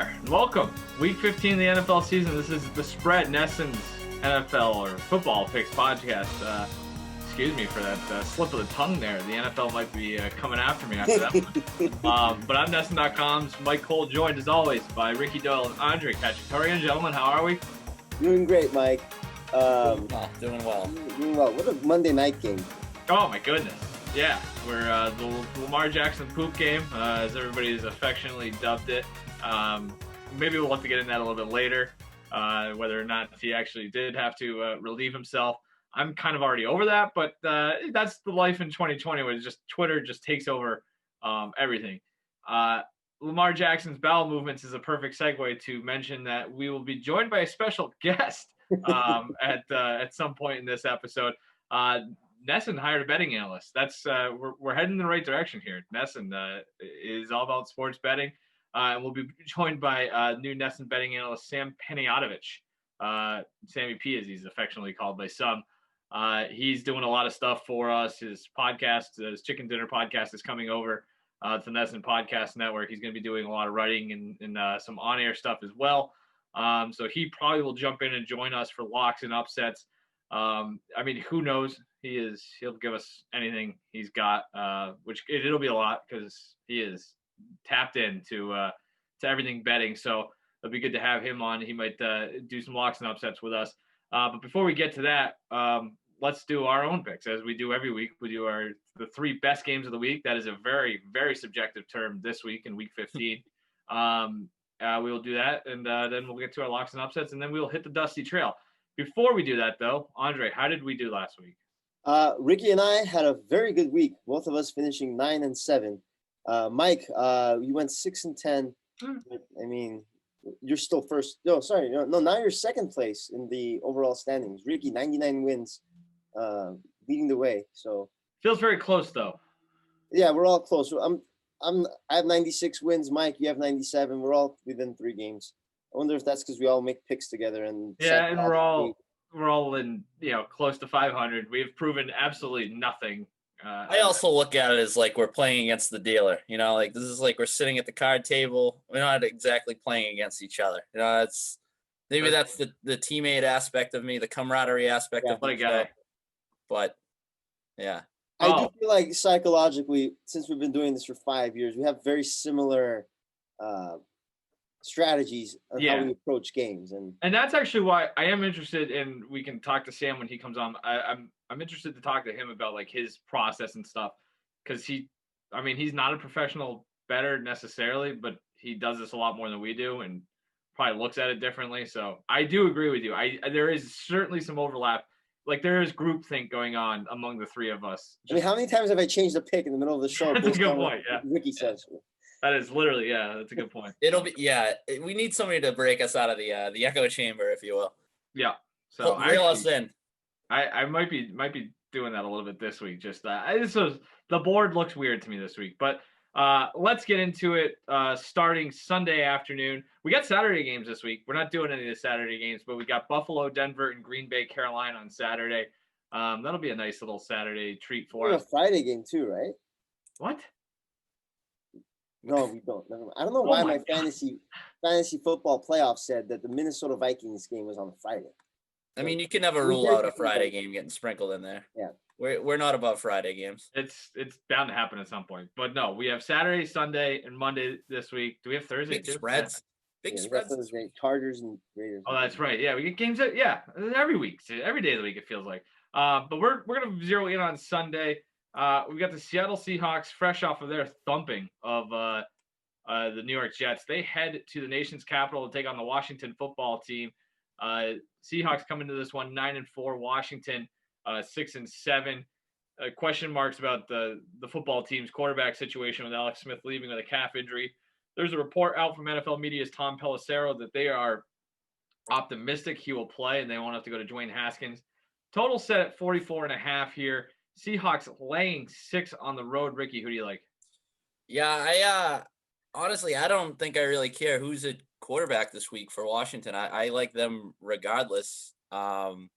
there, and welcome. Week 15 of the NFL season. This is the Spread, Nesson's NFL or football picks podcast. Excuse me for that slip of the tongue there. The NFL might be coming after me after that one. But I'm Nesson.com's Mike Cole, joined as always by Ricky Doyle and Andre Khatchaturian. Gentlemen, how are we? Doing great, Mike. Doing well. Doing well. What a Monday night game. Oh my goodness. Yeah, we're the Lamar Jackson poop game, as everybody has affectionately dubbed it. Maybe we'll have to get into that a little bit later, whether or not he actually did have to relieve himself. I'm kind of already over that, but that's the life in 2020 where it's just Twitter just takes over everything. Lamar Jackson's bowel movements is a perfect segue to mention that we will be joined by a special guest at some point in this episode. Nesson hired a betting analyst. That's we're heading in the right direction here. Nesson is all about sports betting, and we'll be joined by new Nesson betting analyst Sam Panayotovich, Sammy P, as he's affectionately called by some. He's doing a lot of stuff for us. His podcast, his Chicken Dinner podcast, is coming over to the Nesson Podcast Network. He's going to be doing a lot of writing and some on-air stuff as well. So he probably will jump in and join us for locks and upsets. I mean, who knows? He'll give us anything he's got, which it'll be a lot because he is tapped into to everything betting. So it'll be good to have him on. He might do some locks and upsets with us. But before we get to that, let's do our own picks as we do every week. We do the three best games of the week. That is a very, very subjective term this week in week 15. We will do that, and then we'll get to our locks and upsets, and then we'll hit the dusty trail. Before we do that, though, Andre, how did we do last week? Ricky and I had a very good week. Both of us finishing 9-7. Mike, you went 6-10. I mean, you're still first. No, sorry. No, now you're second place in the overall standings. Ricky, 99 wins, leading the way. So feels very close, though. Yeah, we're all close. I have 96 wins. Mike, you have 97. We're all within 3 games. I wonder if that's because we all make picks together and we're all in close to 500. We've proven absolutely nothing. I also look at it as like we're playing against the dealer. Like this is like we're sitting at the card table. We're not exactly playing against each other. That's the teammate aspect of me, the camaraderie aspect of me. But yeah, I do feel like psychologically, since we've been doing this for 5 years, we have very similar strategies on how we approach games, and that's actually why I am interested in. We can talk to Sam when he comes on. I'm interested to talk to him about like his process and stuff, because he's not a professional bettor necessarily, but he does this a lot more than we do and probably looks at it differently. So I do agree with you. There is certainly some overlap. Like there is groupthink going on among the three of us. I mean, how many times have I changed a pick in the middle of the show? That's a good point. Yeah, Ricky says. That is literally, that's a good point. We need somebody to break us out of the echo chamber, if you will. Yeah. So reel us in. I might be doing that a little bit this week. Just the board looks weird to me this week, but let's get into it. Starting Sunday afternoon, we got Saturday games this week. We're not doing any of the Saturday games, but we got Buffalo, Denver, and Green Bay, Carolina on Saturday. That'll be a nice little Saturday treat for us. A Friday game too, right? What? No, we don't. I don't know why my fantasy football playoff said that the Minnesota Vikings game was on a Friday. I mean, you can never rule out a Friday game getting sprinkled in there. Yeah, we're not above Friday games. It's bound to happen at some point. But no, we have Saturday, Sunday, and Monday this week. Do we have Thursday too? Spreads. Big spreads. Chargers and Raiders. Oh, that's right. Yeah, we get games every week, every day of the week. It feels like. But we're gonna zero in on Sunday. We got the Seattle Seahawks, fresh off of their thumping of the New York Jets. They head to the nation's capital to take on the Washington football team. Seahawks come into this one 9-4. Washington 6-7. Question marks about the football team's quarterback situation with Alex Smith leaving with a calf injury. There's a report out from NFL Media's Tom Pelissero that they are optimistic he will play and they won't have to go to Dwayne Haskins. Total set at 44.5 here. Seahawks laying 6 on the road. Ricky, who do you like? Yeah, honestly, I don't think I really care who's a quarterback this week for Washington. I like them regardless. And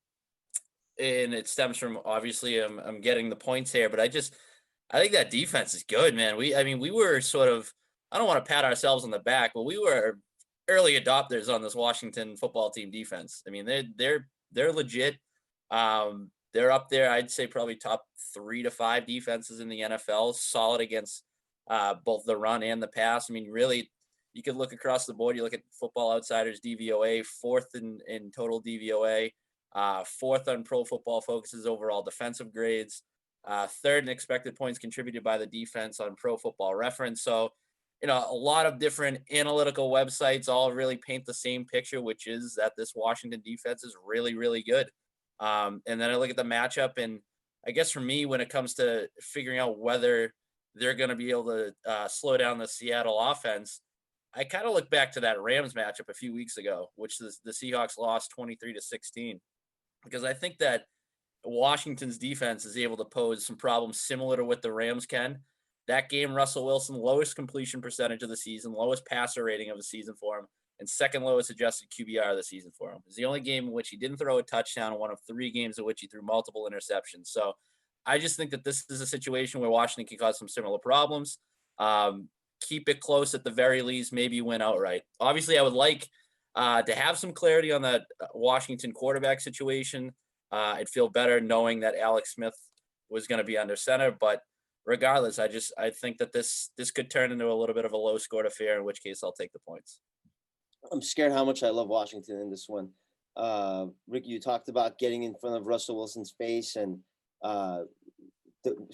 it stems from, obviously, I'm getting the points here, but I think that defense is good, man. We were sort of, I don't want to pat ourselves on the back, but we were early adopters on this Washington football team defense. I mean, they're legit. They're up there. I'd say probably top 3 to 5 defenses in the NFL, solid against both the run and the pass. I mean, really, you could look across the board. You look at Football Outsiders DVOA, 4th in total DVOA, 4th on Pro Football Focus's overall defensive grades, 3rd in expected points contributed by the defense on Pro Football Reference. So, a lot of different analytical websites all really paint the same picture, which is that this Washington defense is really, really good. And then I look at the matchup, and I guess for me, when it comes to figuring out whether they're going to be able to slow down the Seattle offense, I kind of look back to that Rams matchup a few weeks ago, which the Seahawks lost 23-16, because I think that Washington's defense is able to pose some problems similar to what the Rams can. That game, Russell Wilson, lowest completion percentage of the season, lowest passer rating of the season for him, and second lowest adjusted QBR of the season for him. It's the only game in which he didn't throw a touchdown, and one of 3 games in which he threw multiple interceptions. So I just think that this is a situation where Washington can cause some similar problems. Keep it close at the very least, maybe win outright. Obviously, I would like to have some clarity on that Washington quarterback situation. I'd feel better knowing that Alex Smith was going to be under center, but regardless, I think that this could turn into a little bit of a low scored affair, in which case I'll take the points. I'm scared how much I love Washington in this one. Rick, you talked about getting in front of Russell Wilson's face, and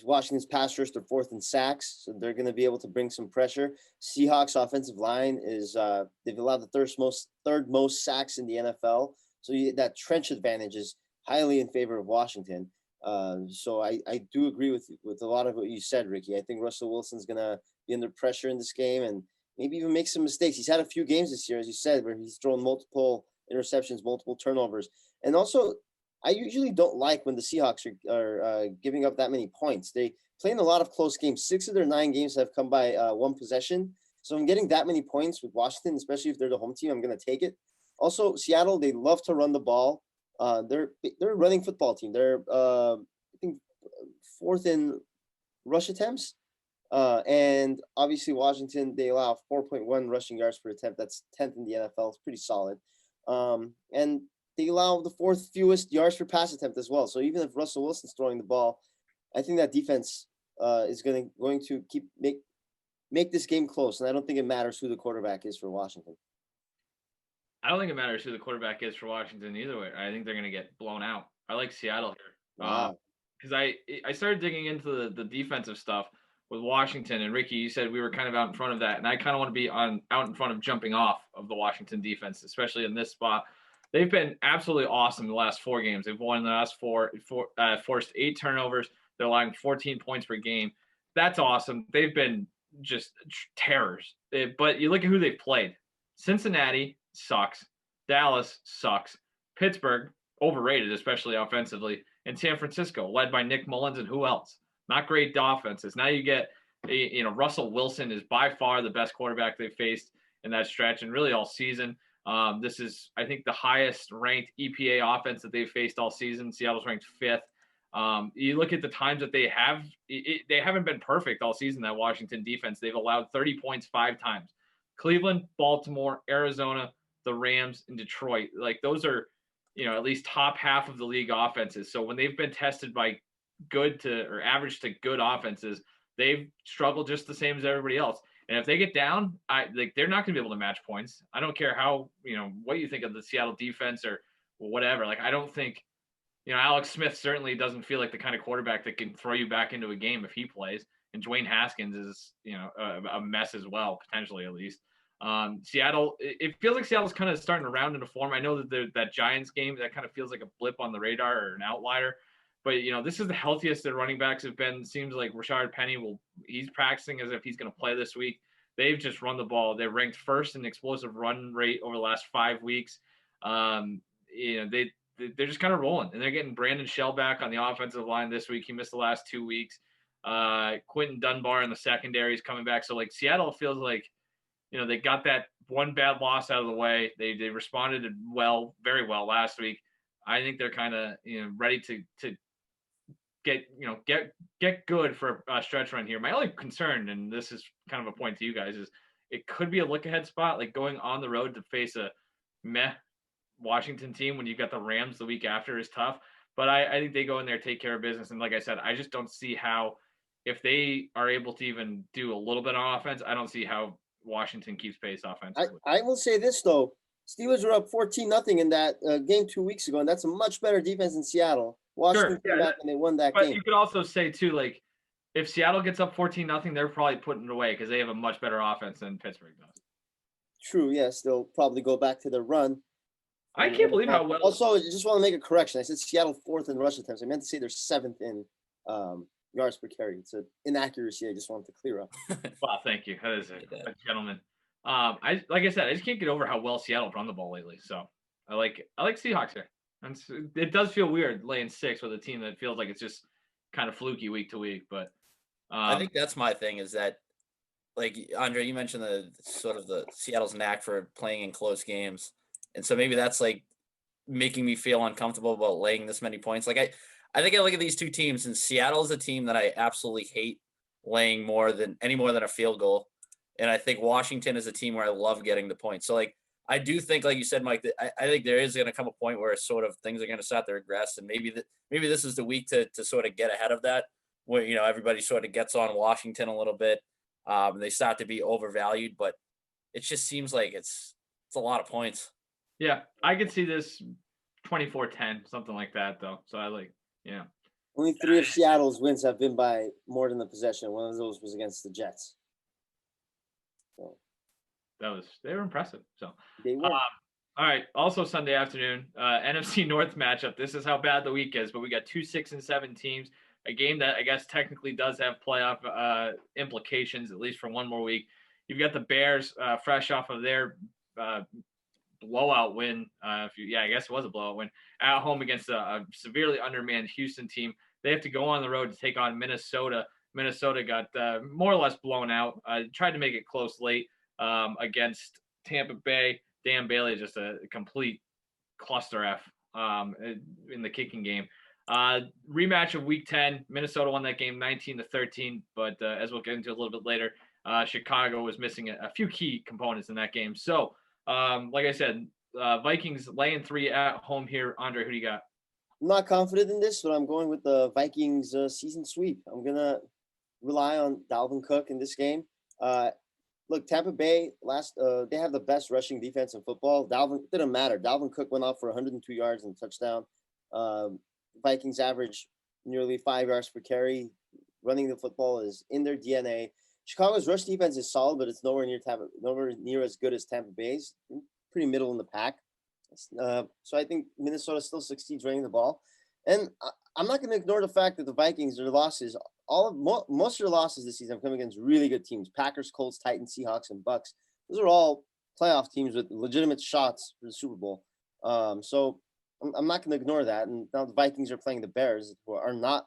Washington's pass rush, they're 4th in sacks, so they're going to be able to bring some pressure. Seahawks offensive line is they've allowed the third most sacks in the NFL, so that trench advantage is highly in favor of Washington. So I do agree with a lot of what you said, Ricky. I think Russell Wilson's going to be under pressure in this game and maybe even make some mistakes. He's had a few games this year, as you said, where he's thrown multiple interceptions, multiple turnovers. And also, I usually don't like when the Seahawks are giving up that many points. They play in a lot of close games. 6 of their 9 games have come by 1 possession. So I'm getting that many points with Washington, especially if they're the home team. I'm going to take it. Also, Seattle, they love to run the ball. They're a running football team. They're I think 4th in rush attempts. And obviously Washington, they allow 4.1 rushing yards per attempt. That's 10th in the NFL. It's pretty solid. And they allow the 4th fewest yards per pass attempt as well. So even if Russell Wilson's throwing the ball, I think that defense is going to make this game close. And I don't think it matters who the quarterback is for Washington. I don't think it matters who the quarterback is for Washington either way. I think they're going to get blown out. I like Seattle here. Wow. Because I started digging into the defensive stuff with Washington, and Ricky, you said we were kind of out in front of that, and I kind of want to be out in front of jumping off of the Washington defense, especially in this spot. They've been absolutely awesome the last 4 games. They've won the last 4, forced 8 turnovers. They're allowing 14 points per game. That's awesome. They've been just terrors. But you look at who they've played. Cincinnati sucks. Dallas sucks. Pittsburgh, overrated, especially offensively. And San Francisco, led by Nick Mullins, and who else? Not great offenses. Now you get, Russell Wilson is by far the best quarterback they've faced in that stretch, and really all season. This is, I think, the highest ranked EPA offense that they've faced all season. Seattle's ranked 5th. You look at the times that they haven't been perfect all season, that Washington defense. They've allowed 30 points 5 times. Cleveland, Baltimore, Arizona, the Rams, and Detroit. Like, those are, at least top half of the league offenses. So when they've been tested by good to or average to good offenses, they've struggled just the same as everybody else. And if they get down, they're not going to be able to match points. I don't care how, what you think of the Seattle defense or whatever. Like, I don't think, Alex Smith certainly doesn't feel like the kind of quarterback that can throw you back into a game if he plays. And Dwayne Haskins is, a mess as well, potentially at least. Seattle, it feels like Seattle's kind of starting to round into form. I know that that Giants game, that kind of feels like a blip on the radar or an outlier. But, this is the healthiest their running backs have been. Seems like Rashard Penny he's practicing as if he's going to play this week. They've just run the ball. They're ranked 1st in explosive run rate over the last 5 weeks. They're just kind of rolling. And they're getting Brandon Shell back on the offensive line this week. He missed the last 2 weeks. Quentin Dunbar in the secondary is coming back. So, like, Seattle feels like, they got that one bad loss out of the way. They responded very well last week. I think they're kind of, ready to get good for a stretch run here. My only concern, and this is kind of a point to you guys, is it could be a look ahead spot, like going on the road to face a meh Washington team when you got the Rams the week after is tough. But I think they go in there, take care of business. And like I said, I just don't see how, if they are able to even do a little bit on offense, I don't see how Washington keeps pace offensively. I will say this, though. Steelers were up 14-0 in that game 2 weeks ago, and that's a much better defense in Seattle. Washington came back and they won that but game. You could also say, too, like, if Seattle gets up 14-0, they're probably putting it away because they have a much better offense than Pittsburgh does. True, yes. They'll probably go back to their run. I can't believe how well. Also, I just want to make a correction. I said Seattle 4th in rush attempts. I meant to say they're 7th in yards per carry. It's an inaccuracy I just wanted to clear up. Wow, thank you. That is a gentleman. Like I said, I just can't get over how well Seattle run the ball lately. So I like Seahawks here. And it does feel weird laying 6 with a team that feels like it's just kind of fluky week to week. But I think that's my thing is that, like Andre, you mentioned the sort of the Seattle's knack for playing in close games. And so maybe that's like making me feel uncomfortable about laying this many points. Like I think I look at these two teams, and Seattle is a team that I absolutely hate laying more than a field goal. And I think Washington is a team where I love getting the points. So like I do think, like you said, Mike, that I think there is going to come a point where sort of things are going to start to regress, and maybe this is the week to sort of get ahead of that, where everybody sort of gets on Washington a little bit. They start to be overvalued, but it just seems like it's a lot of points. Yeah, I could see this 24-10, something like that, though. So I like, Only 3 of Seattle's wins have been by more than the possession. One of those was against the Jets. So they were impressive. So they were. All right. Also Sunday afternoon, NFC North matchup. This is how bad the week is, but we got 2 6-7 teams. A game that I guess technically does have playoff implications, at least for one more week. You've got the Bears fresh off of their blowout win. I guess it was a blowout win at home against a severely undermanned Houston team. They have to go on the road to take on Minnesota. Minnesota got more or less blown out. Tried to make it close late against Tampa Bay. Dan Bailey is just a complete cluster F in the kicking game. Rematch of Week 10. Minnesota won that game 19-13, but as we'll get into a little bit later, Chicago was missing a few key components in that game. So, like I said, Vikings laying 3 at home here. Andre, who do you got? I'm not confident in this, but I'm going with the Vikings season sweep. I'm going to rely on Dalvin Cook in this game. Look, Tampa Bay, they have the best rushing defense in football. Didn't matter. Dalvin Cook went off for 102 yards and a touchdown. Vikings average nearly 5 yards per carry. Running the football is in their DNA. Chicago's rush defense is solid, but it's nowhere near as good as Tampa Bay's. Pretty middle in the pack. So I think Minnesota still succeeds running the ball. And I'm not going to ignore the fact that the Vikings, their losses, most of their losses this season have come against really good teams. Packers, Colts, Titans, Seahawks, and Bucks. Those are all playoff teams with legitimate shots for the Super Bowl. So I'm not going to ignore that. And now the Vikings are playing the Bears, who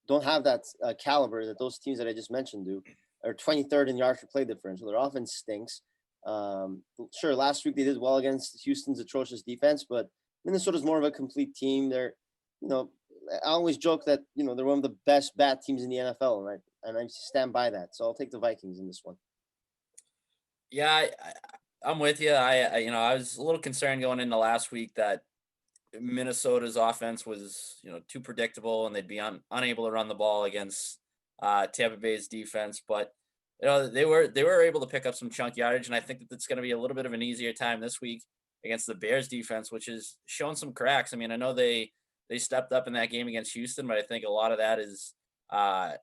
don't have that caliber that those teams that I just mentioned do. Are 23rd in yards per play differential. Their offense stinks. Sure, last week they did well against Houston's atrocious defense, but Minnesota's more of a complete team. They're, I always joke that they're one of the best bad teams in the NFL, and I stand by that. So I'll take the Vikings in this one. Yeah, I'm with you. I was a little concerned going into last week that Minnesota's offense was too predictable and they'd be unable to run the ball against Tampa Bay's defense, but they were able to pick up some chunk yardage, and I think that it's going to be a little bit of an easier time this week against the Bears defense, which is showing some cracks. I mean, I know they stepped up in that game against Houston, but I think a lot of that is I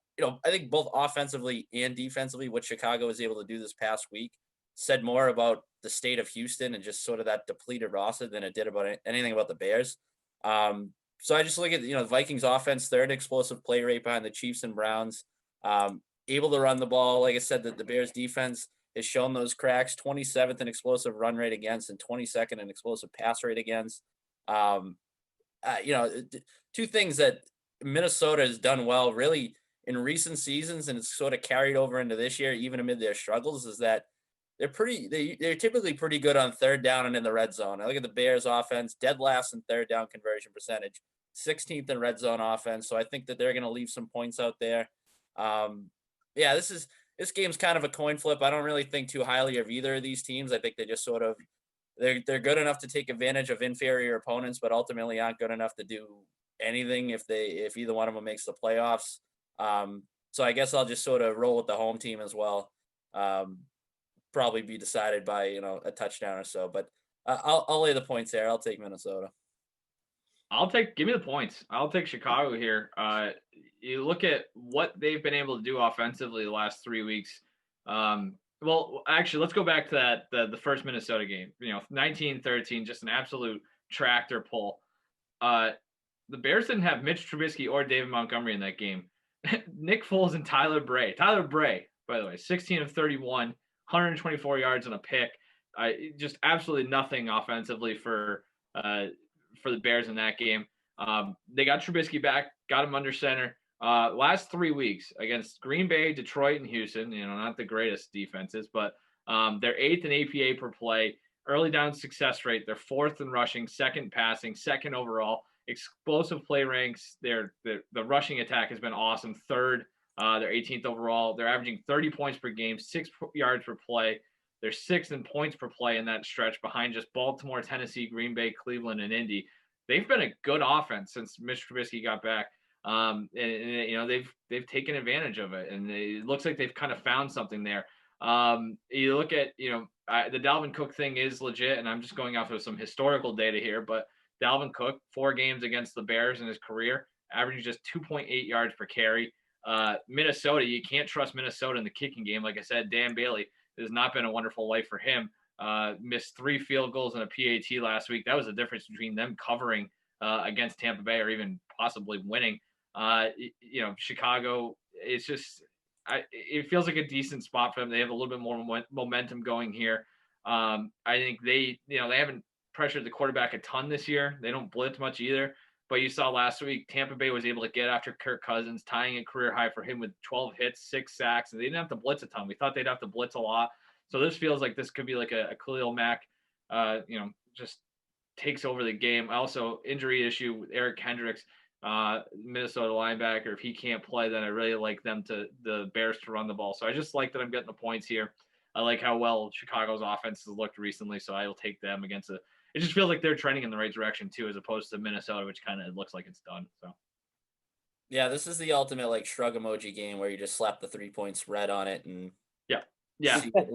think both offensively and defensively what Chicago was able to do this past week said more about the state of Houston and just sort of that depleted roster than it did about anything about the Bears. So I just look at the Vikings offense, third explosive play rate behind the Chiefs and Browns. Able to run the ball. Like I said, that the Bears defense has shown those cracks, 27th in explosive run rate against and 22nd in explosive pass rate against. Two things that Minnesota has done well really in recent seasons, and it's sort of carried over into this year, even amid their struggles, is that they're typically pretty good on third down and in the red zone. I look at the Bears offense, dead last in third down conversion percentage, 16th in red zone offense. So I think that they're going to leave some points out there. This is this game's kind of a coin flip. I don't really think too highly of either of these teams. I think they just sort of they're good enough to take advantage of inferior opponents, but ultimately aren't good enough to do anything if either one of them makes the playoffs. So I guess I'll just sort of roll with the home team as well. Probably be decided by a touchdown or so, but I'll lay the points there. I'll take Minnesota. Give me the points. I'll take Chicago here. You look at what they've been able to do offensively the last 3 weeks. Well, actually, let's go back to the first Minnesota game. 19-13, just an absolute tractor pull. The Bears didn't have Mitch Trubisky or David Montgomery in that game. Nick Foles and Tyler Bray, by the way, 16 of 31, 124 yards and a pick. Just absolutely nothing offensively for the Bears in that game. They got Trubisky back, got him under center. Last 3 weeks against Green Bay, Detroit, and Houston, not the greatest defenses, but they're 8th in APA per play, early down success rate. They're 4th in rushing, 2nd passing, 2nd overall. Explosive play ranks. The rushing attack has been awesome. 3rd, they're 18th overall. They're averaging 30 points per game, 6 yards per play. They're 6th in points per play in that stretch behind just Baltimore, Tennessee, Green Bay, Cleveland, and Indy. They've been a good offense since Mitch Trubisky got back. And they've taken advantage of it, and it looks like they've kind of found something there. You look at the Dalvin Cook thing is legit, and I'm just going off of some historical data here, but Dalvin Cook, 4 games against the Bears in his career, averaging just 2.8 yards per carry. Minnesota, you can't trust Minnesota in the kicking game. Like I said, Dan Bailey has not been a wonderful life for him. Missed 3 field goals and a PAT last week. That was the difference between them covering against Tampa Bay or even possibly winning. Chicago, it's just it feels like a decent spot for them. They have a little bit more momentum going here. I think they haven't pressured the quarterback a ton this year. They don't blitz much either. But you saw last week, Tampa Bay was able to get after Kirk Cousins, tying a career high for him with 12 hits, 6 sacks, and they didn't have to blitz a ton. We thought they'd have to blitz a lot. So this feels like this could be like a Khalil Mack, just takes over the game. Also, injury issue with Eric Kendricks, Minnesota linebacker. If he can't play, then I really like the Bears to run the ball. So I just like that I'm getting the points here. I like how well Chicago's offense has looked recently, so I will take them against it just feels like they're trending in the right direction too, as opposed to Minnesota, which kind of looks like it's done. So, yeah, this is the ultimate shrug emoji game where you just slap the 3-point spread on it and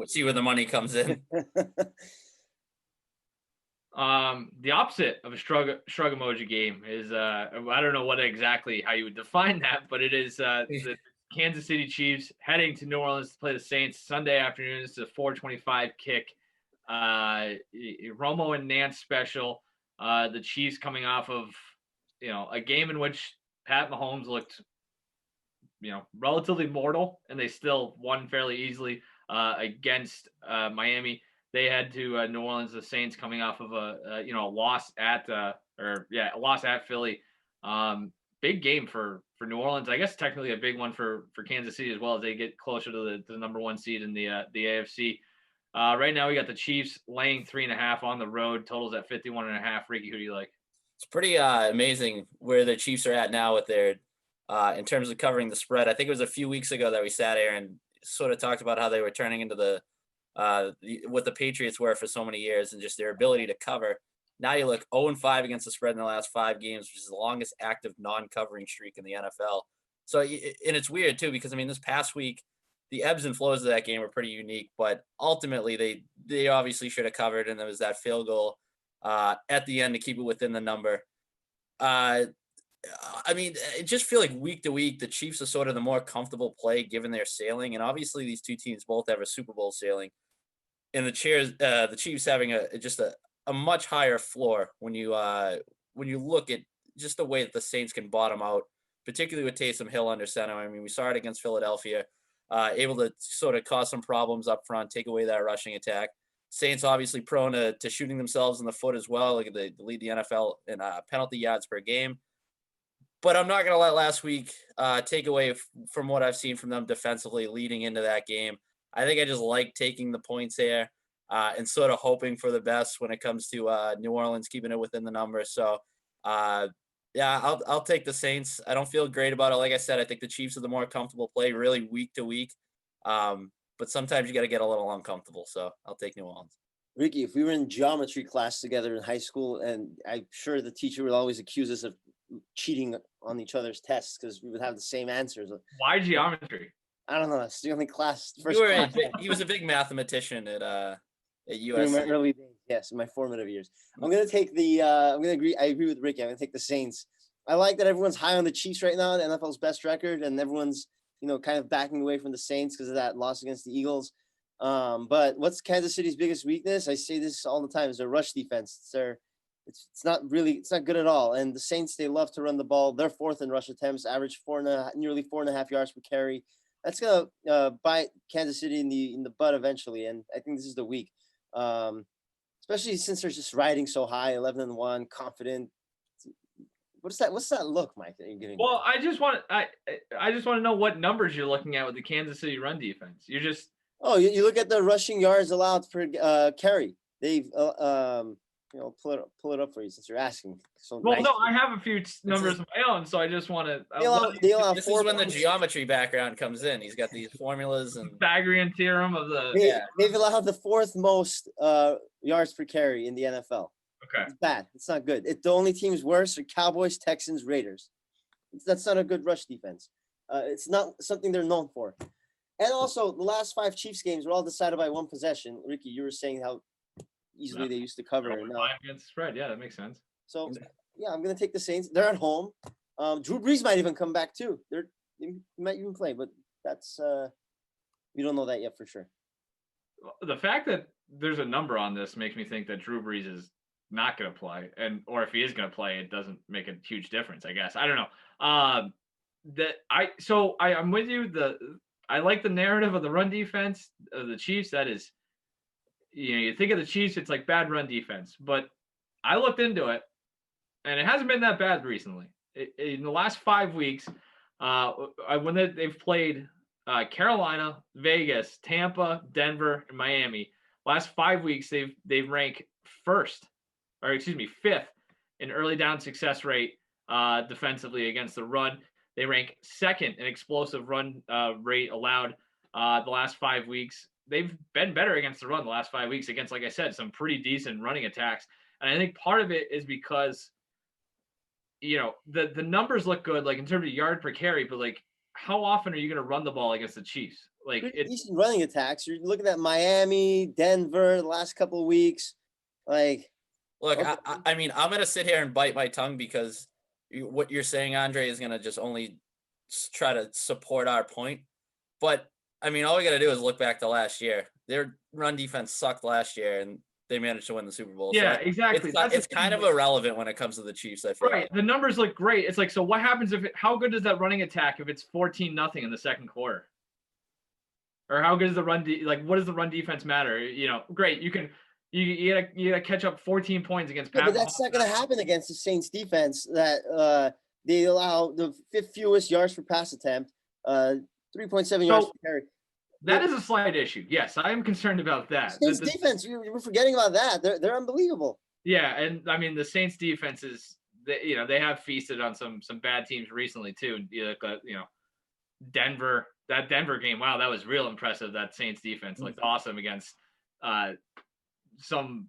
see where the money comes in. The opposite of a shrug emoji game is I don't know how you would define that, but it is the Kansas City Chiefs heading to New Orleans to play the Saints Sunday afternoon. It's a 4:25 kick. Romo and Nance special. The Chiefs coming off of a game in which Pat Mahomes looked relatively mortal, and they still won fairly easily against Miami. They head to New Orleans. The Saints coming off of a loss at Philly. Big game for New Orleans. I guess technically a big one for Kansas City as well, as they get closer to the number 1 seed in the AFC. Right now we got the Chiefs laying 3.5 on the road. Totals at 51.5. Ricky, who do you like? It's pretty amazing where the Chiefs are at now with their in terms of covering the spread. I think it was a few weeks ago that we sat here and sort of talked about how they were turning into what the Patriots were for so many years and just their ability to cover. Now you look 0-5 against the spread in the last 5 games, which is the longest active non-covering streak in the NFL. So, and it's weird too, because this past week, the ebbs and flows of that game were pretty unique, but ultimately they obviously should have covered, and there was that field goal at the end to keep it within the number. It just feel like week to week, the Chiefs are sort of the more comfortable play given their sailing, and obviously these two teams both have a Super Bowl sailing. And the Chiefs having a much higher floor when you look at just the way that the Saints can bottom out, particularly with Taysom Hill under center. We saw it against Philadelphia. Able to sort of cause some problems up front, take away that rushing attack. Saints obviously prone to shooting themselves in the foot as well. Like they lead the NFL in penalty yards per game. But I'm not going to let last week take away from what I've seen from them defensively leading into that game. I think I just like taking the points there and sort of hoping for the best when it comes to New Orleans keeping it within the number. So, I'll take the Saints. I don't feel great about it. Like I said, I think the Chiefs are the more comfortable play really week to week. But sometimes you got to get a little uncomfortable. So I'll take New Orleans. Ricky, if we were in geometry class together in high school, and I'm sure the teacher would always accuse us of cheating on each other's tests because we would have the same answers. Why geometry? I don't know. It's the only class. He was a big mathematician at During my USC. early days, yes, in my formative years. I'm gonna take the. I'm gonna agree. I agree with Ricky. I'm gonna take the Saints. I like that everyone's high on the Chiefs right now, the NFL's best record, and everyone's kind of backing away from the Saints because of that loss against the Eagles. But what's Kansas City's biggest weakness? I say this all the time: is their rush defense. It's not good at all. And the Saints, they love to run the ball. They're fourth in rush attempts, average nearly 4.5 yards per carry. That's gonna bite Kansas City in the butt eventually. And I think this is the week, especially since they're just riding so high, 11-1, confident. What's that look, Mike, that you're giving? Well, I just want to know what numbers you're looking at with the Kansas City run defense. You're just you look at the rushing yards allowed per carry. They've pull it up for you since you're asking. So well, no, I have a few numbers of my own, so I just want to. This is when the geometry background comes in. He's got these formulas and Pythagorean theorem of the. They've allowed the fourth most yards per carry in the NFL. Okay. It's bad. It's not good. The only teams worse are Cowboys, Texans, Raiders. That's not a good rush defense. It's not something they're known for. And also, the last 5 Chiefs games were all decided by one possession. Ricky, you were saying how easily they used to cover. Against spread. Yeah, that makes sense. So, yeah, I'm going to take the Saints. They're at home. Drew Brees might even come back, too. He might even play, but that's we don't know that yet for sure. The fact that there's a number on this makes me think that Drew Brees is not going to play, or if he is going to play, it doesn't make a huge difference, I guess. I don't know. I'm with you. I like the narrative of the run defense of the Chiefs. That is, you think of the Chiefs, it's like bad run defense, but I looked into it, and it hasn't been that bad recently. In the last 5 weeks, when they've played Carolina, Vegas, Tampa, Denver, and Miami, last 5 weeks they've ranked fifth in early down success rate defensively against the run. They rank second in explosive run rate allowed the last 5 weeks. They've been better against the run the last 5 weeks against, like I said, some pretty decent running attacks. And I think part of it is because, the numbers look good, like in terms of yard per carry, but like how often are you going to run the ball against the Chiefs? Like decent running attacks. You're looking at Miami, Denver the last couple of weeks. Like, look, okay. I mean, I'm going to sit here and bite my tongue because what you're saying, Andre, is going to just only try to support our point. But I mean, all we got to do is look back to last year. Their run defense sucked last year, and they managed to win the Super Bowl. Yeah, so exactly. It's kind of irrelevant when it comes to the Chiefs, I feel. Right. Like. The numbers look great. It's like, so what happens how good is that running attack if it's 14-0 in the second quarter? Or how good is the run what does the run defense matter? Great. You gotta catch up 14 points against Pat. But that's not gonna happen against the Saints defense that they allow the 5th fewest yards per pass attempt, 3.7 yards per carry. That is a slight issue. Yes, I am concerned about that. Saints defense, you were forgetting about that. They're unbelievable. Yeah, and I mean the Saints defense is they have feasted on some bad teams recently too. Denver, that Denver game, wow, that was real impressive. That Saints defense looked awesome against some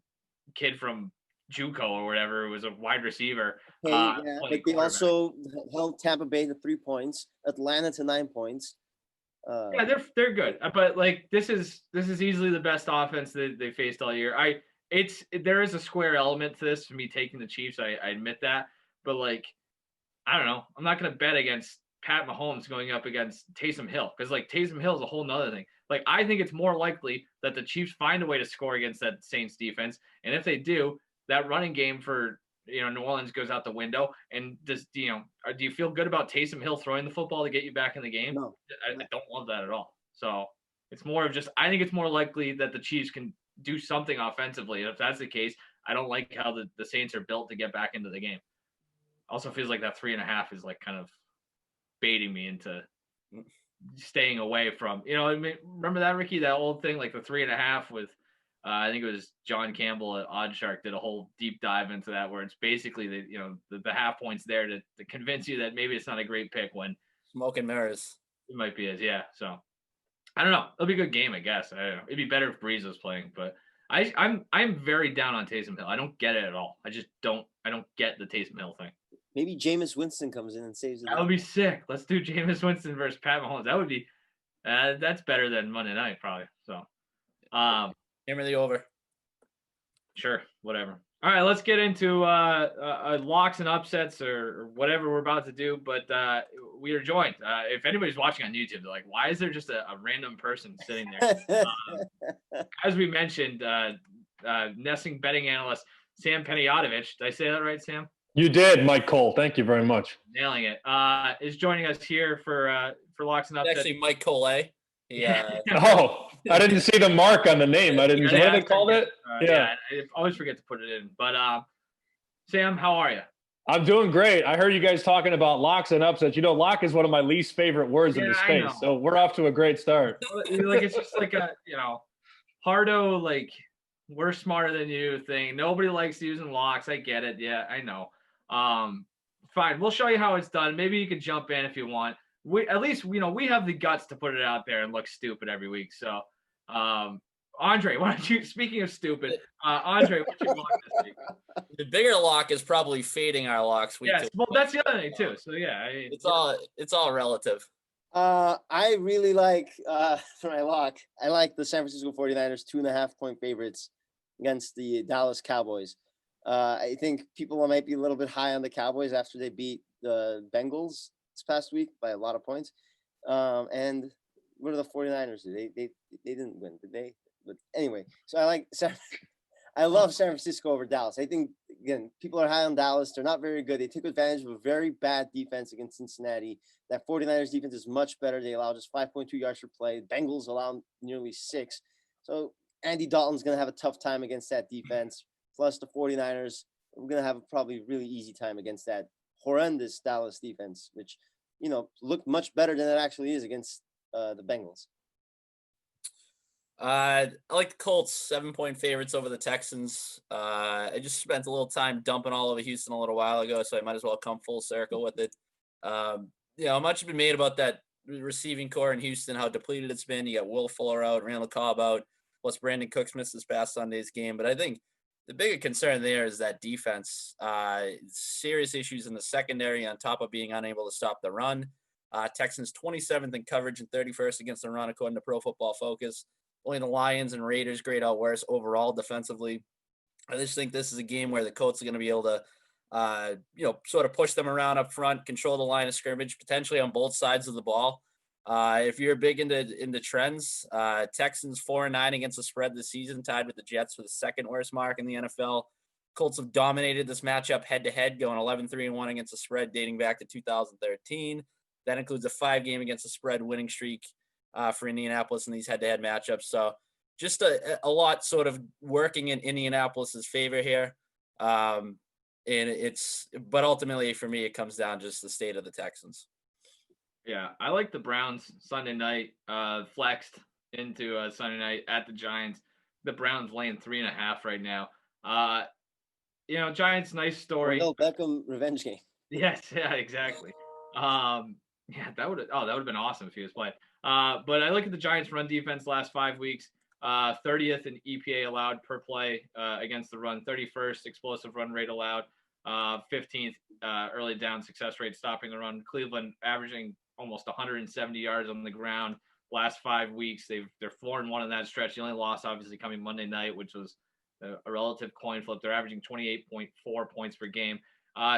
kid from JUCO or whatever. It was a wide receiver. But they also held Tampa Bay to 3 points, Atlanta to 9 points. Yeah, they're good, but like this is easily the best offense that they faced all year. There is a square element to this, to me taking the Chiefs. I admit that, but like I don't know, I'm not gonna bet against Pat Mahomes going up against Taysom Hill because like Taysom Hill is a whole nother thing. Like I think it's more likely that the Chiefs find a way to score against that Saints defense, and if they do, that running game for New Orleans goes out the window. And do you feel good about Taysom Hill throwing the football to get you back in the game? No. I don't love that at all. So it's more of just, I think it's more likely that the Chiefs can do something offensively. And if that's the case, I don't like how the Saints are built to get back into the game. Also feels like that 3.5 is like kind of baiting me into staying away from, remember that, Ricky, that old thing, like the 3.5 with, I think it was John Campbell at Oddshark did a whole deep dive into that, where it's basically the half points there to convince you that maybe it's not a great pick when smoke and mirrors. It might be yeah. So I don't know. It'll be a good game, I guess. I don't know. It'd be better if Breeze was playing, but I'm very down on Taysom Hill. I don't get it at all. I don't get the Taysom Hill thing. Maybe Jameis Winston comes in and saves it. That would be sick. Let's do Jameis Winston versus Pat Mahomes. That would be that's better than Monday night probably. So, Hammer the over. Sure, whatever. All right, let's get into locks and upsets or whatever we're about to do. But we are joined. If anybody's watching on YouTube, they're like, why is there just a random person sitting there? As we mentioned, Nessing betting analyst Sam Panayotovich. Did I say that right, Sam? You did, Mike Cole. Thank you very much. Nailing it. Is joining us here for locks and upsets. Actually, Mike Cole. Yeah. Oh, I didn't see the mark on the name. I didn't. What did they call it? Yeah, I always forget to put it in. But Sam, how are you? I'm doing great. I heard you guys talking about locks and upsets. You know, lock is one of my least favorite words in the space. So we're off to a great start. Like it's just like a hardo, like we're smarter than you thing. Nobody likes using locks. I get it. Yeah, I know. Fine. We'll show you how it's done. Maybe you can jump in if you want. We at least we have the guts to put it out there and look stupid every week. So, Andre, why don't you? Speaking of stupid, Andre, what's your lock this week? The bigger lock is probably fading our locks. Yes, well, that's the other thing too. So yeah, it's all relative. I really like for my lock. I like the San Francisco 49ers 2.5-point favorites against the Dallas Cowboys. I think people might be a little bit high on the Cowboys after they beat the Bengals this past week by a lot of points. And what are the 49ers? They didn't win, did they? But anyway, so I love San Francisco over Dallas. I think, again, people are high on Dallas. They're not very good. They took advantage of a very bad defense against Cincinnati. That 49ers defense is much better. They allow just 5.2 yards per play. Bengals allow nearly 6. So Andy Dalton's going to have a tough time against that defense. Plus the 49ers, we're going to have a probably really easy time against that horrendous Dallas defense, which, looked much better than it actually is against the Bengals. I like the Colts 7-point favorites over the Texans. I just spent a little time dumping all over Houston a little while ago, so I might as well come full circle with it. Much has been made about that receiving core in Houston, how depleted it's been. You got Will Fuller out, Randall Cobb out, plus Brandon Cooks missed this past Sunday's game. But I think the bigger concern there is that defense. Serious issues in the secondary on top of being unable to stop the run. Texans 27th in coverage and 31st against the run, according to Pro Football Focus. Only the Lions and Raiders grade out worse overall defensively. I just think this is a game where the Colts are going to be able to, sort of push them around up front, control the line of scrimmage, potentially on both sides of the ball. If you're big into trends, Texans 4-9 against the spread this season, tied with the Jets for the second worst mark in the NFL. Colts have dominated this matchup head-to-head, going 11-3-1 against the spread dating back to 2013. That includes a 5-game against the spread winning streak for Indianapolis in these head-to-head matchups. So just a lot sort of working in Indianapolis's favor here. But ultimately for me, it comes down just the state of the Texans. Yeah, I like the Browns Sunday night, flexed into Sunday night at the Giants. The Browns laying 3.5 right now. Giants, nice story. Odell Beckham revenge game. Yes, yeah, exactly. That would have been awesome if he was playing. But I look at the Giants' run defense last 5 weeks. 30th in EPA allowed per play against the run. 31st explosive run rate allowed. 15th early down success rate stopping the run. Cleveland averaging almost 170 yards on the ground last 5 weeks. They're 4-1 in that stretch. The only loss obviously coming Monday night, which was a relative coin flip. They're averaging 28.4 points per game.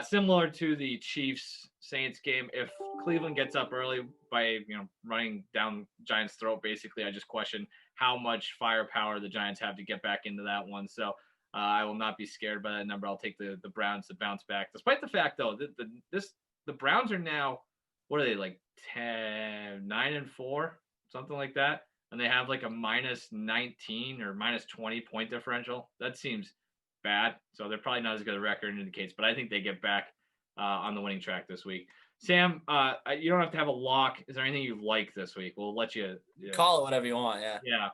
Similar to the Chiefs-Saints game, if Cleveland gets up early by running down Giants' throat, basically, I just question how much firepower the Giants have to get back into that one. So I will not be scared by that number. I'll take the Browns to bounce back, despite the fact though that the Browns are now, what are they, like 9-4, something like that, and they have like a -19 or -20 point differential. That seems bad. So they're probably not as good a record indicates, but I think they get back on the winning track this week. Sam, you don't have to have a lock. Is there anything you like this week? We'll let you call it whatever you want. Yeah. Yeah.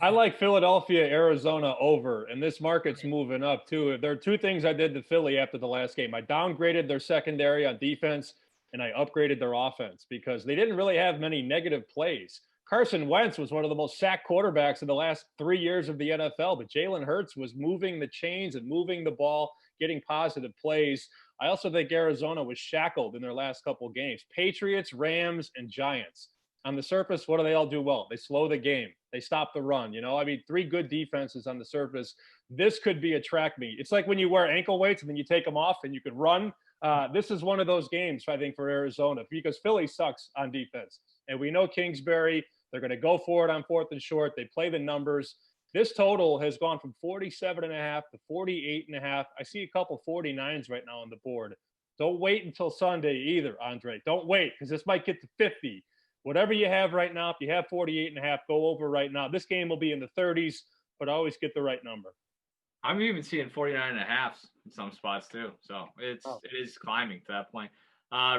I like Philadelphia, Arizona over, and this market's moving up too. There are two things I did to Philly after the last game. I downgraded their secondary on defense, and I upgraded their offense because they didn't really have many negative plays. Carson Wentz was one of the most sacked quarterbacks in the last 3 years of the NFL, but Jalen Hurts was moving the chains and moving the ball, getting positive plays. I also think Arizona was shackled in their last couple of games. Patriots, Rams, and Giants. On the surface, what do they all do well? They slow the game. They stop the run. I mean, 3 good defenses on the surface. This could be a track meet. It's like when you wear ankle weights and then you take them off and you can run. This is one of those games, I think, for Arizona, because Philly sucks on defense. And we know Kingsbury, they're going to go for it on 4th and short. They play the numbers. This total has gone from 47.5 to 48.5. I see a couple 49s right now on the board. Don't wait until Sunday either, Andre. Don't wait, because this might get to 50. Whatever you have right now, if you have 48.5, go over right now. This game will be in the 30s, but always get the right number. I'm even seeing 49.5 in some spots too. So it is climbing to that point.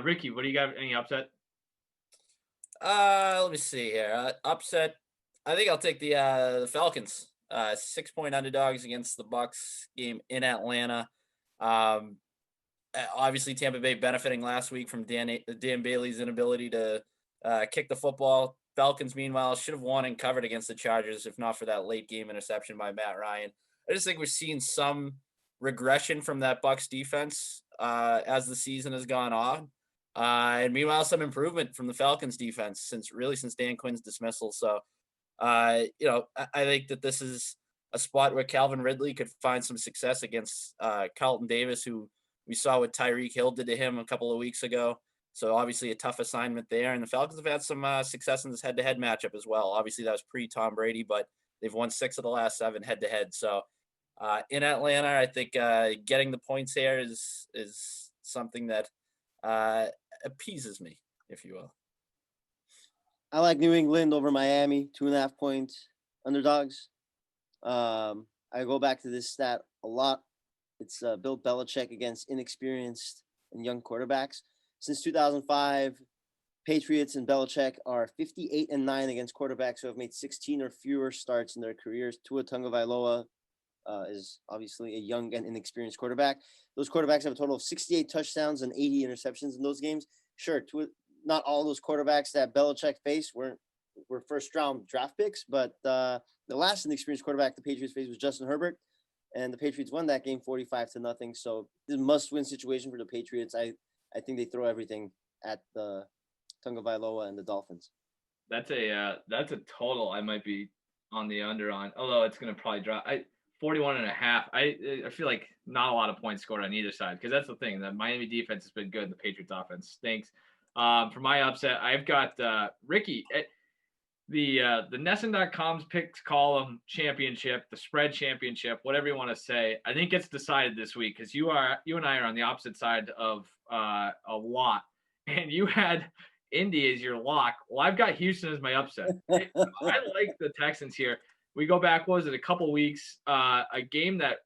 Ricky, what do you got? Any upset? Let me see here. Upset. I think I'll take the Falcons. 6-point underdogs against the Bucs game in Atlanta. Obviously, Tampa Bay benefiting last week from Dan Bailey's inability to kick the football. Falcons, meanwhile, should have won and covered against the Chargers if not for that late game interception by Matt Ryan. I just think we're seeing some regression from that Bucs defense as the season has gone on. And meanwhile, some improvement from the Falcons defense since Dan Quinn's dismissal. So, I think that this is a spot where Calvin Ridley could find some success against Carlton Davis, who we saw what Tyreek Hill did to him a couple of weeks ago. So obviously a tough assignment there. And the Falcons have had some success in this head-to-head matchup as well. Obviously that was pre-Tom Brady, but they've won 6 of the last 7 head-to-head. So in Atlanta, I think getting the points here is something that appeases me, if you will. I like New England over Miami, 2.5 point underdogs. I go back to this stat a lot. It's Bill Belichick against inexperienced and young quarterbacks. Since 2005, Patriots and Belichick are 58-9 against quarterbacks who have made 16 or fewer starts in their careers. Tua Tagovailoa is obviously a young and inexperienced quarterback. Those quarterbacks have a total of 68 touchdowns and 80 interceptions in those games. Sure, not all those quarterbacks that Belichick faced were first-round draft picks, but the last inexperienced quarterback the Patriots faced was Justin Herbert, and the Patriots won that game 45-0. So this is a must-win situation for the Patriots. I think they throw everything at the Tagovailoa and the Dolphins. That's a total I might be on the under on, although it's going to probably drop. 41.5. I feel like not a lot of points scored on either side, because that's the thing. The Miami defense has been good. The Patriots offense stinks. For my upset, I've got Ricky. The NESN.com's picks column championship, the spread championship, whatever you want to say, I think gets decided this week, because you and I are on the opposite side of a lot, and you had Indy as your lock. Well, I've got Houston as my upset. I like the Texans here. We go back, what was it, a couple weeks, a game that,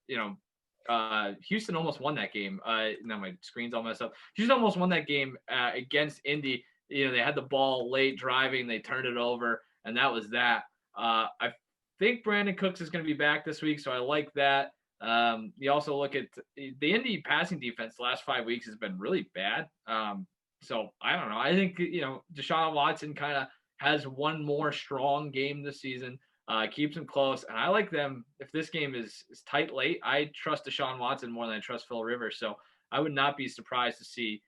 Houston almost won that game. Now my screen's all messed up. Houston almost won that game against Indy. They had the ball late driving. They turned it over, and that was that. I think Brandon Cooks is going to be back this week, so I like that. You also look at the Indy passing defense the last 5 weeks has been really bad. So I don't know. I think, Deshaun Watson kind of has one more strong game this season. Keeps them close, and I like them. If this game is tight late, I trust Deshaun Watson more than I trust Phil Rivers. So I would not be surprised to see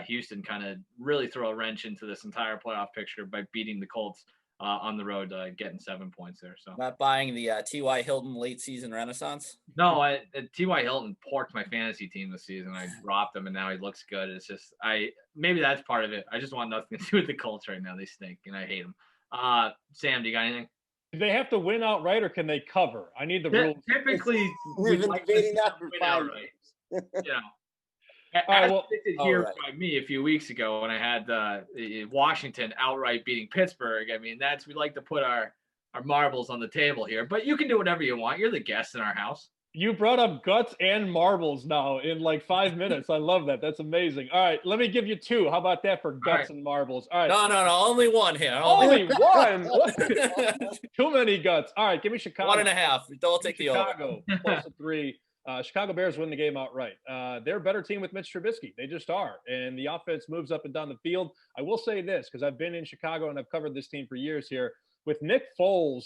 Houston kind of really throw a wrench into this entire playoff picture by beating the Colts on the road, getting 7 points there. So not buying the T.Y. Hilton late season renaissance. No, T.Y. Hilton porked my fantasy team this season. I dropped him, and now he looks good. It's just maybe that's part of it. I just want nothing to do with the Colts right now. They stink, and I hate them. Sam, do you got anything? Do they have to win outright, or can they cover? I need the rules. Typically, we've been debating that for 5 years. As predicted here by me a few weeks ago when I had Washington outright beating Pittsburgh. I mean, we like to put our marbles on the table here, but you can do whatever you want. You're the guest in our house. You brought up guts and marbles now in like 5 minutes. I love that. That's amazing. All right, let me give you 2. How about that for guts and marbles? All right. No, only one here. Only one. Too many guts. All right, give me Chicago. 1.5. Don't take the over. Chicago +3. Chicago Bears win the game outright. They're a better team with Mitch Trubisky. They just are. And the offense moves up and down the field. I will say this, because I've been in Chicago and I've covered this team for years here. With Nick Foles,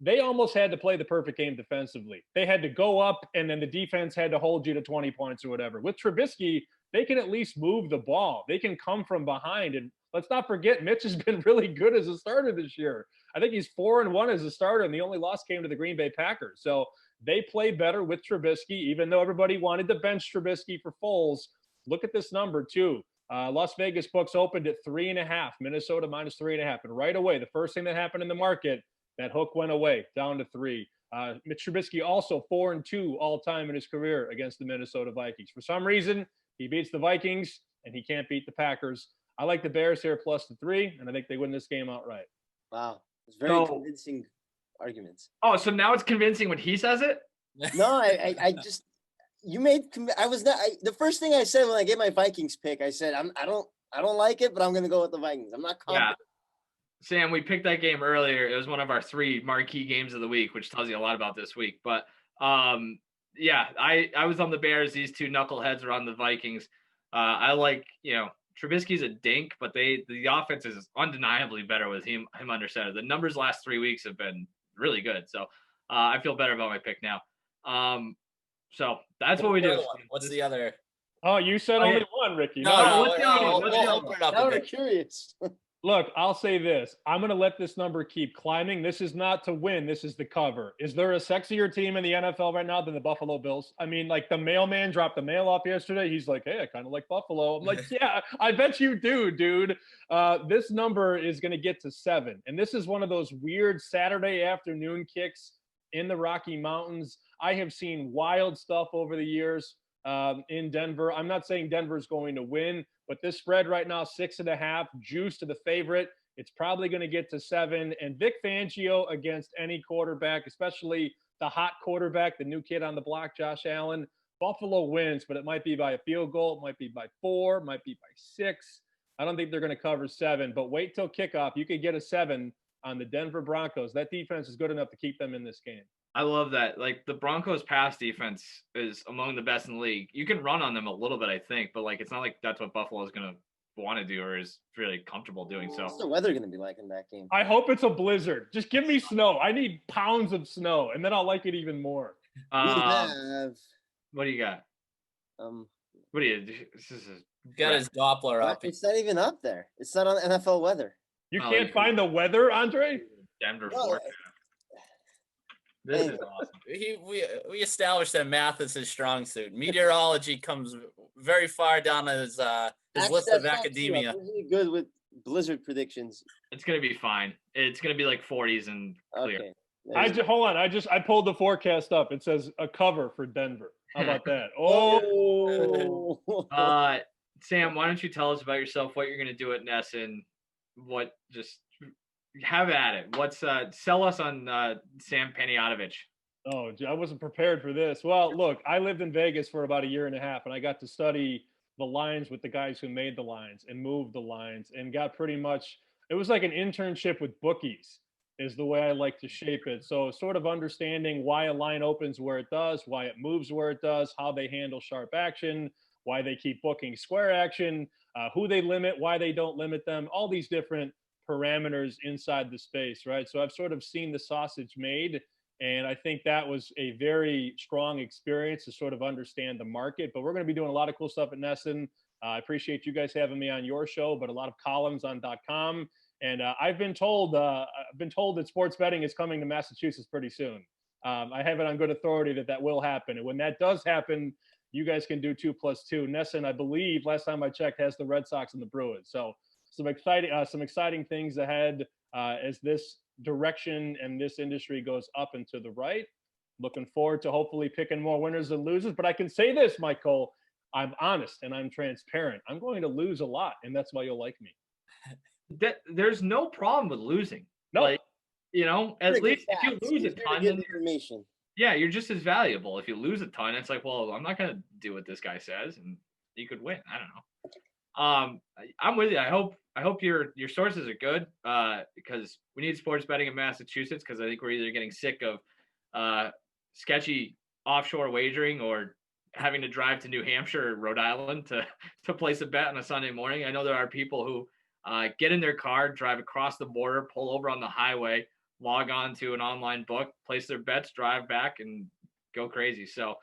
they almost had to play the perfect game defensively. They had to go up, and then the defense had to hold you to 20 points or whatever. With Trubisky, they can at least move the ball. They can come from behind. And let's not forget, Mitch has been really good as a starter this year. I think he's 4-1 as a starter, and the only loss came to the Green Bay Packers. So they play better with Trubisky, even though everybody wanted to bench Trubisky for Foles. Look at this number, too. Las Vegas books opened at 3.5, Minnesota minus 3.5. And right away, the first thing that happened in the market, that hook went away, down to 3. Mitch Trubisky also 4-2 all-time in his career against the Minnesota Vikings. For some reason, he beats the Vikings, and he can't beat the Packers. I like the Bears here plus the 3, and I think they win this game outright. Wow. It's very convincing arguments. Oh, so now it's convincing when he says it? No, I just the first thing I said when I gave my Vikings pick, I said I don't like it, but I'm gonna go with the Vikings. I'm not confident. Yeah. Sam, we picked that game earlier. It was one of our 3 marquee games of the week, which tells you a lot about this week. But yeah, I was on the Bears. These 2 knuckleheads are on the Vikings. I like, Trubisky's a dink, but the offense is undeniably better with him under center. The numbers last 3 weeks have been really good. So I feel better about my pick now. So that's what we do. What's the other? Oh, you said only one, Ricky. No, Now we're curious. Look, I'll say this. I'm going to let this number keep climbing. This is not to win. This is the cover. Is there a sexier team in the NFL right now than the Buffalo Bills? I mean, like the mailman dropped the mail off yesterday. He's like, hey, I kind of like Buffalo. I'm like, yeah, I bet you do, dude. This number is going to get to 7. And this is one of those weird Saturday afternoon kicks in the Rocky Mountains. I have seen wild stuff over the years in Denver. I'm not saying Denver's going to win, but this spread right now, 6.5, juice to the favorite. It's probably going to get to 7. And Vic Fangio against any quarterback, especially the hot quarterback, the new kid on the block, Josh Allen. Buffalo wins, but it might be by a field goal. It might be by 4, it might be by 6. I don't think they're going to cover 7, but wait till kickoff. You could get a 7 on the Denver Broncos. That defense is good enough to keep them in this game. I love that. Like the Broncos pass defense is among the best in the league. You can run on them a little bit, I think, but like it's not like that's what Buffalo is going to want to do or is really comfortable doing. So what's the weather going to be like in that game? I hope it's a blizzard. Just give me snow. I need pounds of snow, and then I'll like it even more. What do you got? What do you? This is got his Doppler up. It's not even up there. It's not on NFL weather. You can't find the weather, Andre? Denver forecast. This is awesome. We established that math is his strong suit. Meteorology comes very far down his list of academia. I'm really good with blizzard predictions. It's gonna be fine. It's gonna be like 40s and clear. Okay. Hold on. I pulled the forecast up. It says a cover for Denver. How about that? Oh. Sam, why don't you tell us about yourself? What you're gonna do at Nesson? What just have at it. What's sell us on Sam Panayotovich? Oh, I wasn't prepared for this. Well, look, I lived in Vegas for about 1.5 years, and I got to study the lines with the guys who made the lines and moved the lines and got pretty much, it was like an internship with bookies is the way I like to shape it. So sort of understanding why a line opens where it does, why it moves where it does, how they handle sharp action, why they keep booking square action, who they limit, why they don't limit them, all these different parameters inside the space, right? So I've sort of seen the sausage made, and I think that was a very strong experience to sort of understand the market. But we're going to be doing a lot of cool stuff at Nesson. I appreciate you guys having me on your show, but a lot of columns on .com. And I've been told that sports betting is coming to Massachusetts pretty soon. I have it on good authority that will happen. And when that does happen, you guys can do 2+2. Nesson, I believe, last time I checked, has the Red Sox and the Bruins. So some exciting things ahead as this direction and this industry goes up and to the right. Looking forward to hopefully picking more winners and losers. But I can say this, Michael, I'm honest and I'm transparent. I'm going to lose a lot, and that's why you'll like me. There's no problem with losing. No. Like, at least if you lose a ton, information. Yeah, you're just as valuable. If you lose a ton, it's like, well, I'm not going to do what this guy says, and you could win. I don't know. I'm with you. I hope your sources are good because we need sports betting in Massachusetts because I think we're either getting sick of sketchy offshore wagering or having to drive to New Hampshire or Rhode Island to place a bet on a Sunday morning. I know there are people who get in their car, drive across the border, pull over on the highway, log on to an online book, place their bets, drive back, and go crazy. So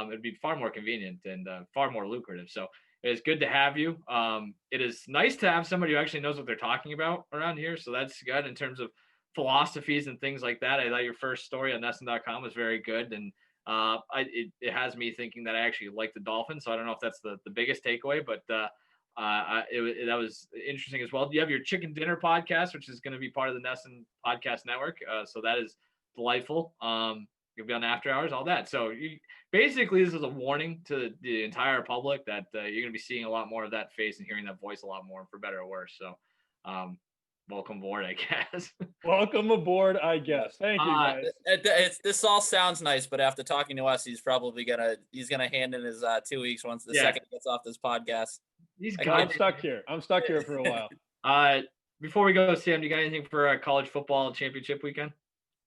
it'd be far more convenient and far more lucrative. So it's good to have you. It is nice to have somebody who actually knows what they're talking about around here. So that's good in terms of philosophies and things like that. I thought your first story on NESN.com was very good. And it has me thinking that I actually like the Dolphins. So I don't know if that's the biggest takeaway, but that was interesting as well. You have your Chicken Dinner podcast, which is going to be part of the NESN podcast network. So that is delightful. You'll be on After Hours, all that. So basically, this is a warning to the entire public that you're going to be seeing a lot more of that face and hearing that voice a lot more, for better or worse. So welcome aboard, I guess. Welcome aboard, I guess. Thank you, guys. This all sounds nice, but after talking to us, he's probably gonna hand in his 2 weeks once the second gets off this podcast. I'm stuck here. I'm stuck here for a while. Before we go, Sam, do you got anything for college football championship weekend?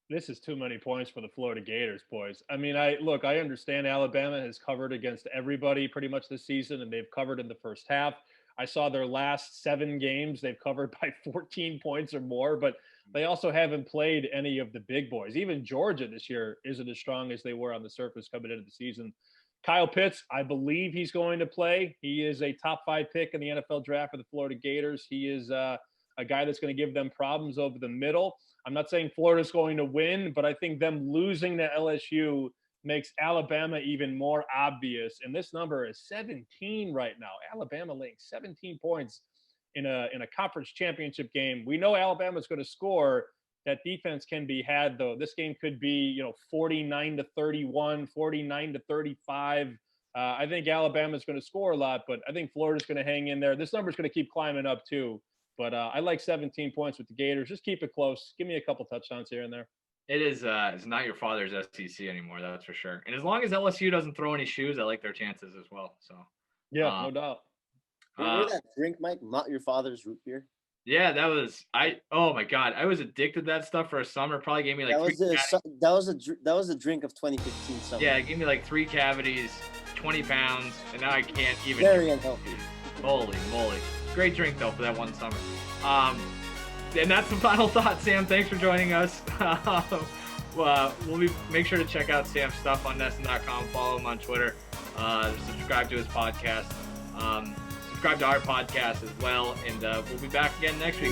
This is too many points for the Florida Gators, boys. I mean, I understand Alabama has covered against everybody pretty much this season, and they've covered in the first half. I saw their last 7 games. They've covered by 14 points or more, but they also haven't played any of the big boys. Even Georgia this year isn't as strong as they were on the surface coming into the season. Kyle Pitts, I believe he's going to play. He is a top 5 pick in the NFL draft for the Florida Gators. He is a guy that's going to give them problems over the middle. I'm not saying Florida's going to win, but I think them losing to LSU makes Alabama even more obvious. And this number is 17 right now. Alabama laying 17 points in a conference championship game. We know Alabama's going to score. That defense can be had, though. This game could be, 49-31, 49-35. I think Alabama's going to score a lot, but I think Florida's going to hang in there. This number's going to keep climbing up too. But I like 17 points with the Gators. Just keep it close. Give me a couple touchdowns here and there. It is. It's not your father's SEC anymore, that's for sure. And as long as LSU doesn't throw any shoes, I like their chances as well. So yeah, no doubt. Remember that drink, Mike? Not your father's root beer. Yeah, that was oh my God, I was addicted to that stuff for a summer. Probably gave me like that was a drink of 2015 summer. Yeah, it gave me like 3 cavities, 20 pounds, and now I can't even. Very unhealthy. Holy moly. Great drink, though, for that one summer. And that's the final thought, Sam. Thanks for joining us. Make sure to check out Sam's stuff on NESN.com. Follow him on Twitter. Subscribe to his podcast. Subscribe to our podcast as well. And we'll be back again next week.